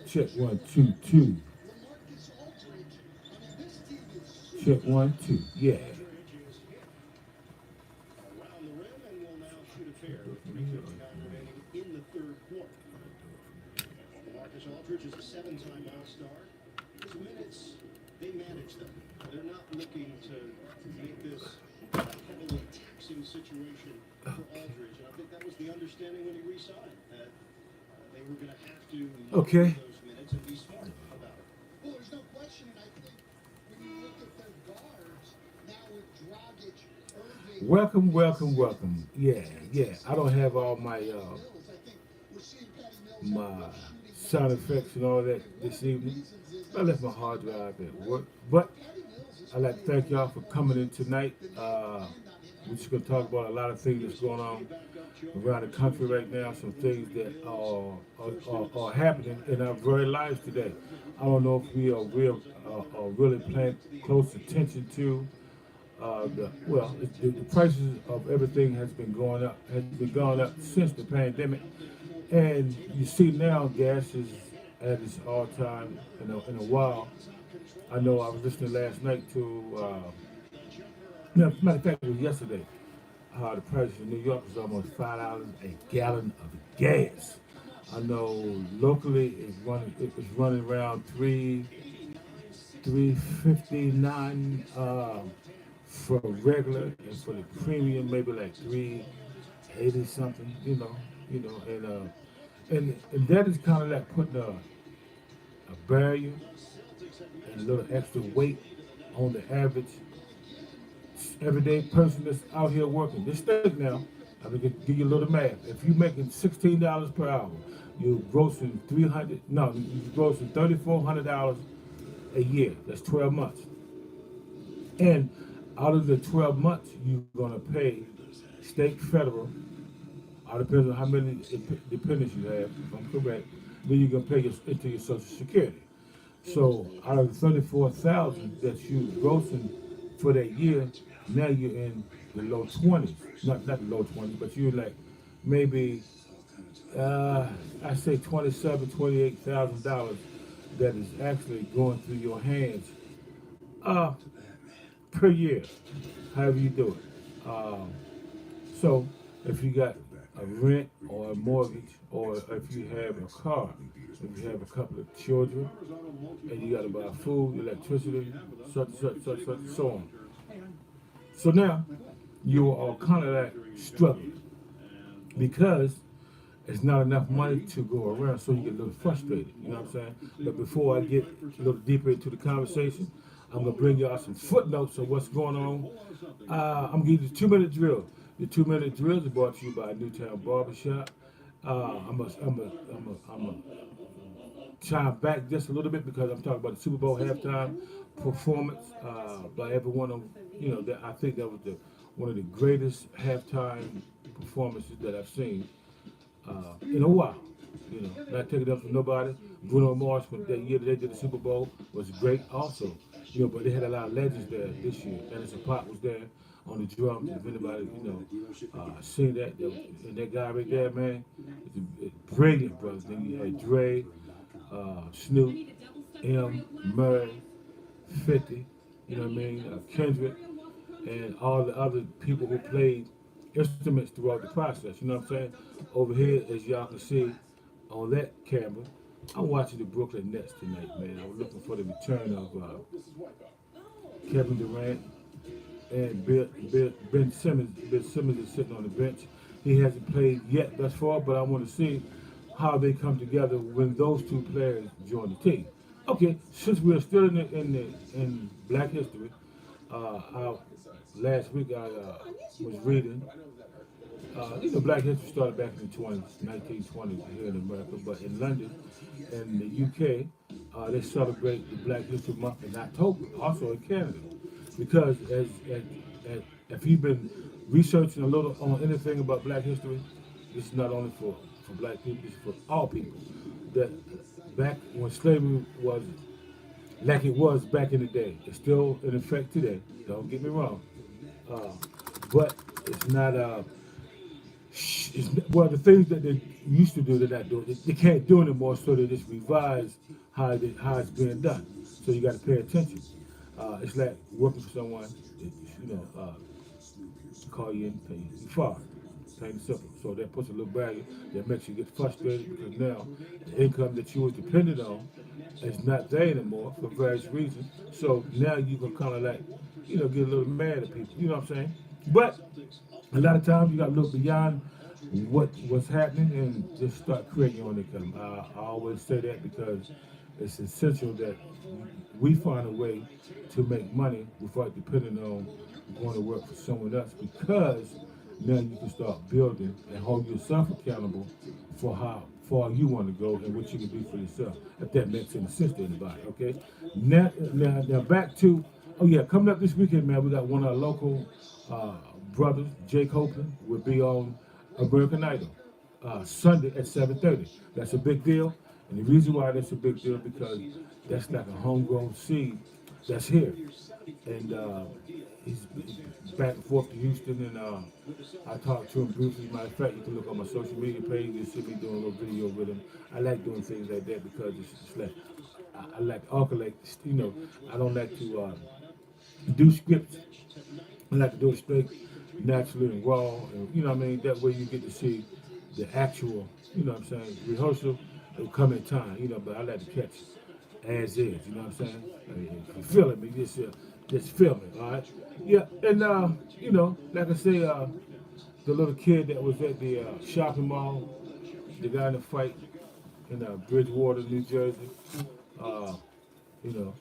Check one, two, two. Check one, two. Yeah. Okay. Welcome, welcome, welcome. Yeah, yeah. I don't have all my sound effects and all that this evening. I left my hard drive at work. But I'd like to thank y'all for coming in tonight. We're just going to talk about a lot of things that's going on around the country right now, some things that are happening in our very lives today. I don't know if we are really paying close attention to the prices of everything has been going up since the pandemic, and you see now gas is at its all time in a while. I know I was listening last night to no, matter of fact it was yesterday. The price in New York is almost $5 a gallon of gas. I know locally it's running around 359 for regular, and for the premium maybe like 380 something, and that is kind of like putting a barrier and a little extra weight on the average everyday person that's out here working. Just think now, I'm gonna give you a little math. If you're making $16 per hour, you're grossing you're grossing $3,400 a year. That's 12 months. And out of the 12 months, you're gonna pay state, federal, all depends on how many dependents you have, if I'm correct. Then you're gonna pay into your Social Security. So out of the 34,000 that you grossing for that year, now you're in the low 20s. Not the low 20s, but you're like maybe I say $27,000, $28,000 that is actually going through your hands uh, per year, however you do it. So if you got a rent or a mortgage, or if you have a car, if you have a couple of children, and you got to buy food, electricity, such, so on. So now you are kind of like struggling because it's not enough money to go around, so you get a little frustrated. You know what I'm saying? But before I get a little deeper into the conversation, I'm gonna bring y'all some footnotes of what's going on. I'm gonna give you the 2 minute drill. The 2 minute drill is brought to you by Newtown Barbershop. I'm a chime back just a little bit because I'm talking about the Super Bowl halftime performance by everyone. That I think that was one of the greatest halftime performances that I've seen in a while. Not taking up from nobody. Bruno Mars, for that year that they did the Super Bowl, was great also. But they had a lot of legends there this year. Anderson Paak was there on the drums. If anybody, seen and that guy right there, man, it's brilliant, brother. Then you had Dre, Snoop, Murray, 50, you know what I mean, Kendrick, and all the other people who played instruments throughout the process. You know what I'm saying? Over here, as y'all can see on that camera, I'm watching the Brooklyn Nets tonight, man. I'm looking for the return of Kevin Durant and Ben Simmons. Ben Simmons is sitting on the bench. He hasn't played yet thus far, but I want to see how they come together when those two players join the team. Okay, since we're still in Black History, last week I was reading. Black History started back in the 1920s here in America, but in London and the UK, they celebrate the Black History Month in October, also in Canada. Because if you've been researching a little on anything about Black history, this is not only for Black people, it's for all people. That back when slavery was like it was back in the day. It's still in effect today. Don't get me wrong. Uh, but it's not. Well, the things that they used to do, they're not doing. They can't do anymore, so they just revise how it's being done. So you got to pay attention. It's like working for someone. Call you and pay you far. Plain and simple. So that puts a little barrier that makes you get frustrated because now the income that you were dependent on is not there anymore for various reasons. So now you can kind of like, get a little mad at people. You know what I'm saying? But a lot of times you got to look beyond what's happening and just start creating your own income. I always say that because it's essential that we find a way to make money without depending on going to work for someone else because now you can start building and hold yourself accountable for how far you want to go and what you can do for yourself, if that makes any sense to anybody, okay? Now back to, coming up this weekend, man, we got one of our local brothers, Jake Copeland, will be on American Idol Sunday at 7:30. That's a big deal, and the reason why that's a big deal because that's like a homegrown seed that's here, and he's back and forth to Houston, and I talked to him briefly. Matter of fact, you can look on my social media page and see me doing a little video with him. I like doing things like that because it's like I like to articulate. I don't like to do scripts. I like to do it straight, naturally, and raw. And you know what I mean? That way you get to see the actual, rehearsal will come in time, but I like to catch as is, you know what I'm saying? I mean, if you feel it, but just feel it, all right? Yeah, and, like I say, the little kid that was at the shopping mall, the guy in the fight in Bridgewater, New Jersey, uh, you know,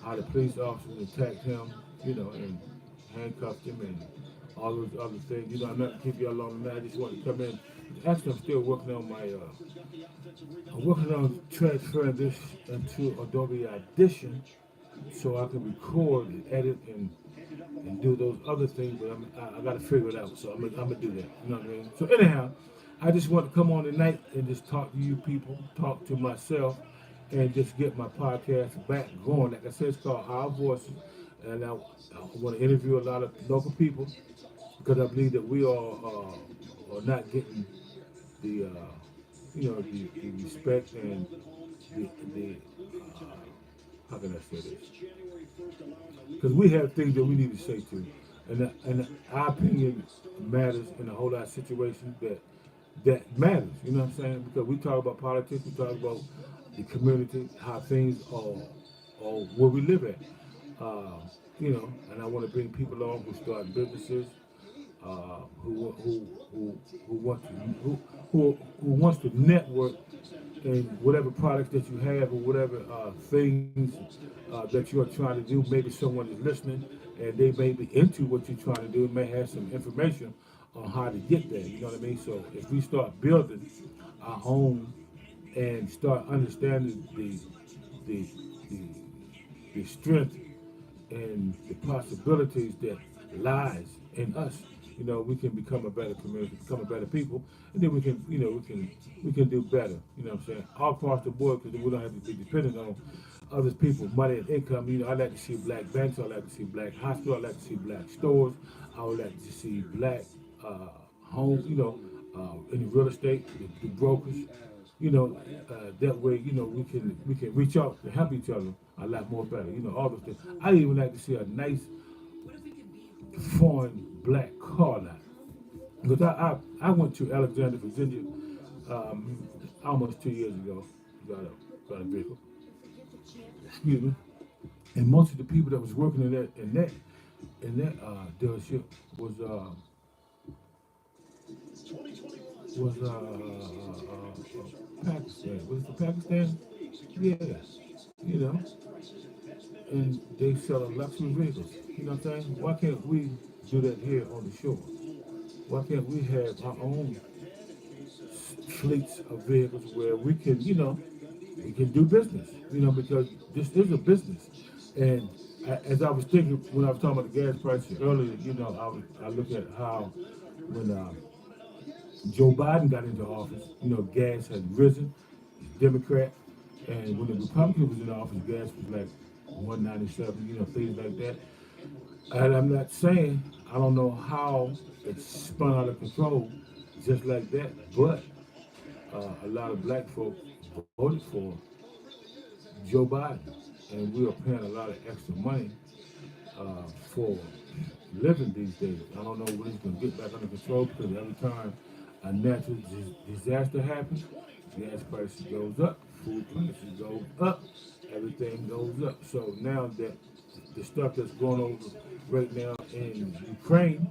how the police officers attacked him, and handcuffed him and all those other things. I'm not to keep y'all long tonight. I just want to come in. Actually, I'm still working on I'm working on transferring this into Adobe Audition so I can record and edit and do those other things, but I got to figure it out. So I'm gonna do that. You know what I mean? So anyhow, I just want to come on tonight and just talk to you people, talk to myself, and just get my podcast back going. Like I said, it's called Our Voices, and I want to interview a lot of local people because I believe that we are not getting the the respect and the how can I say this? Because we have things that we need to say too, and our opinion matters in a whole lot of situations that matters. You know what I'm saying? Because we talk about politics, we talk about the community, how things are where we live at. Uh, and I want to bring people on who start businesses, who want to who wants to network in whatever products that you have or whatever things that you are trying to do. Maybe someone is listening and they may be into what you're trying to do and may have some information on how to get there. You know what I mean? So if we start building our own and start understanding the the, the strength and the possibilities that lies in us, we can become a better community, become a better people, and then we can, we can do better. You know what I'm saying? All across the board, because we don't have to be dependent on other people, money and income. I like to see black banks. I like to see black hospitals. I like to see black stores. I would like to see black homes. In the real estate, the brokers. That way, we can reach out to help each other a lot more better. All those things. I even like to see a nice foreign black car lot. Because I went to Alexandria, Virginia, almost 2 years ago. Got a vehicle. Excuse me. And most of the people that was working in that dealership was Pakistan. Was it from Pakistan? Yeah. You know, and they sell luxury vehicles. You know what I'm saying? Why can't we do that here on the shore? Why can't we have our own fleets of vehicles where we can, we can do business? Because this is a business. And as I was thinking when I was talking about the gas prices earlier, I look at how when Joe Biden got into office, gas had risen, Democrat, And when the Republican was in office, gas was like 197, things like that. And I'm not saying I don't know how it spun out of control just like that, but a lot of black folk voted for Joe Biden, and we are paying a lot of extra money for living these days. I don't know when it's going to get back under control because every time a natural disaster happens, gas prices goes up, food prices go up, everything goes up. So now that the stuff that's going on right now in Ukraine,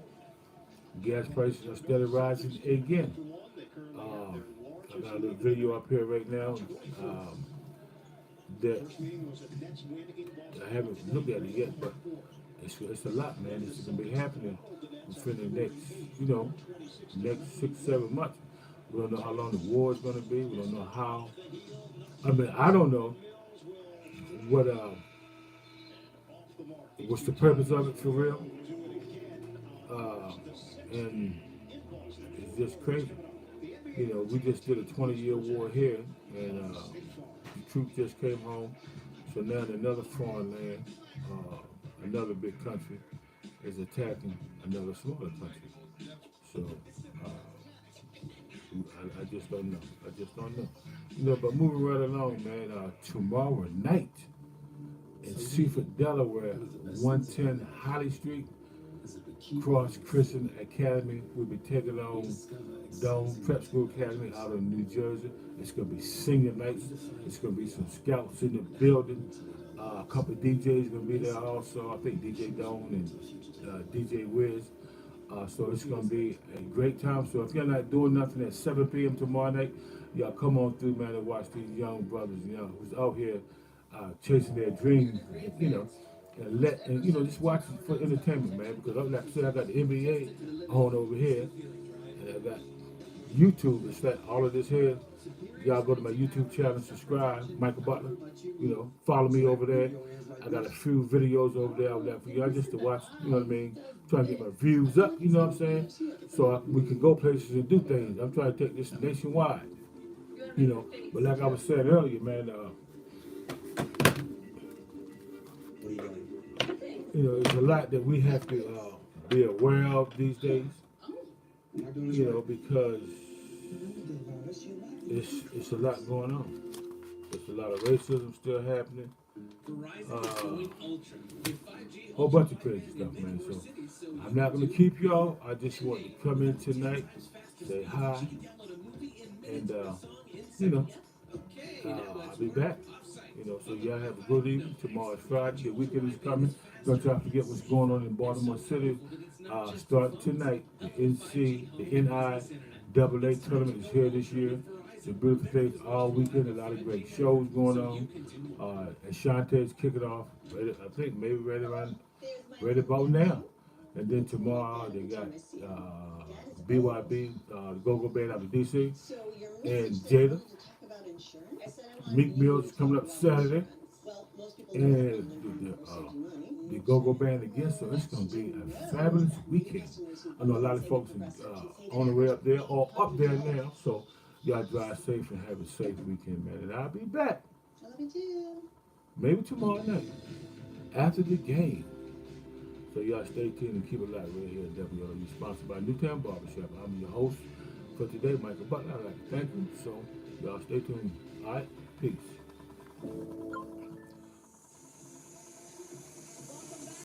gas prices are steadily rising again. Um, I got a little video up here right now that I haven't looked at it yet, but it's a lot, man. It's going to be happening within the next, next 6, 7 months. We don't know how long the war is going to be. We don't know how. I mean, I don't know what what's the purpose of it for real. Uh, and it's just crazy. We just did a 20-year war here, and the troops just came home. So now in another foreign land, another big country is attacking another smaller country. So I just don't know. I just don't know. But moving right along, man. Tomorrow night in Seaford, Delaware, 110 Holly Street, Cross Christian Academy. We'll be taking on Dome Prep School Academy out of New Jersey. It's going to be senior nights. It's going to be some scouts in the building. A couple of DJs going to be there also. I think DJ Dome and DJ Wiz. So it's going to be a great time. So if you're not doing nothing at 7 p.m. tomorrow night, y'all come on through, man, and watch these young brothers, who's out here chasing their dreams, and just watch it for entertainment, man. Because like I said, I got the NBA on over here, and I got YouTube. It's like all of this here. Y'all go to my YouTube channel, subscribe, Michael Butler. Follow me over there. I got a few videos over there out there for y'all just to watch. You know what I mean? Trying to get my views up. You know what I'm saying? So we can go places and do things. I'm trying to take this nationwide. But like I was saying earlier, man. It's a lot that we have to be aware of these days. Because it's a lot going on. There's a lot of racism still happening. Whole bunch of crazy stuff, man. So I'm not gonna keep y'all. I just want to come in tonight, say hi, and I'll be back. So y'all have a good evening. Tomorrow is Friday. The weekend is coming. Don't y'all forget what's going on in Baltimore City. Starting tonight, the NIAA tournament is here this year. It's a beautiful place all weekend. A lot of great shows going on. Ashante's kicking off. I think maybe right about now. And then tomorrow they got BYB, the Go-Go Band out of DC, and Jada. Meek Mill's coming up Saturday, and the Go-Go Band again. So it's going to be a fabulous weekend. I know a lot of folks are on the way up there or up there now. So y'all drive safe and have a safe weekend, man. And I'll be back. I love you too. Maybe tomorrow night after the game. So y'all stay tuned and keep it live right here at WLU, sponsored by Newtown Barbershop. I'm your host for today, Michael Butler. I'd like to thank you. So y'all stay tuned. All right, peace.